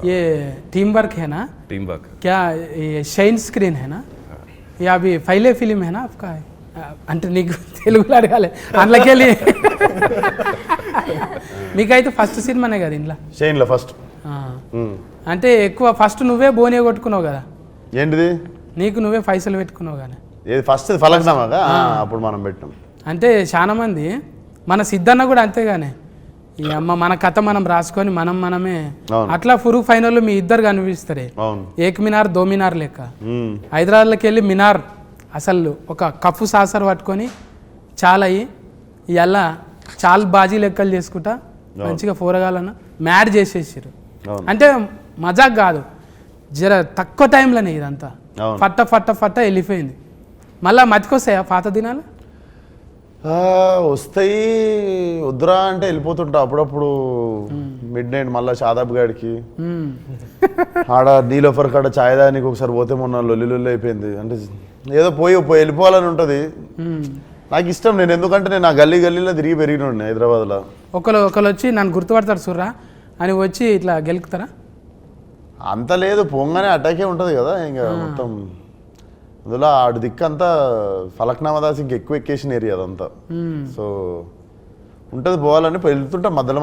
ये team work है ना? टीम वर्क क्या ये షైన్ స్క్రీన్ है ना? ये अभी पहले फिल्म है ना आपका? అంటే నీకు తెలుగులో అడగాలి అందులోకెళ్ళి మీకైతే ఫస్ట్ సినిమానే కదా ఇంట్లో షైన్లో ఫస్ట్. అంటే ఎక్కువ ఫస్ట్ నువ్వే బోనే కొట్టుకున్నావు కదా, ఏంటిది నీకు నువ్వే పైసలు పెట్టుకున్నావు కానీ. ఏది ఫస్ట్ ఫలక్నామాగా అప్పుడు మనం పెట్టినాం. అంటే చాలా మంది మన సిద్ధన్న కూడా అంతేగానే ఈ అమ్మ మన కథ మనం రాసుకొని మనమే అట్లా ఫురు ఫైనల్ మీ ఇద్దరు కనిపిస్తారే, ఏక్ మినార్ దో మినార్ లెక్క. హైదరాబాద్లోకి వెళ్ళి మినార్ అసలు ఒక కప్పు సాసర్ పట్టుకొని చాలా అయ్యి ఇలా చాలా బాజీ లెక్కలు చేసుకుంటా మంచిగా పోరగాలన్న మ్యాడ్ చేసేసారు. అంటే మజాక్ కాదు, జర తక్కువ టైంలోనే ఇదంతా ఫట్ట ఫట్ట ఫట్ట వెళ్ళిపోయింది. మళ్ళీ మతికొస్తాయా పాత దినాలు? వస్తాయి, వద్దురా అంటే వెళ్ళిపోతుంటా అప్పుడప్పుడు. మిడ్ నైట్ మళ్ళీ షాదాబ్ గాడికి ఆడ నీలోఫర్ కాడ ఛాయ్ దానికి ఒకసారి పోతే మొన్న లొల్లి అయిపోయింది. అంటే ఏదో పోయి వెళ్ళిపోవాలని ఉంటుంది. నాకు ఇష్టం, నేను ఎందుకంటే నేను ఆ గల్లీలో తిరిగి పెరిగిన హైదరాబాద్లో. ఒకరు వచ్చి నన్ను గుర్తుపడతారు సుర్రా అని వచ్చి ఇట్లా గెలుకుతారా? అంత లేదు, పొంగనే అటాకే ఉంటుంది కదా ఇంకా మొత్తం. అందులో ఆడు దిక్కు అంతా ఫలక్నామా దాస్ ఇంక ఎక్కువ ఎక్కేషన్ ఏరియా అదంతా. సో ఉంటుంది, పోవాలని వెళ్తుంటా మధ్యలో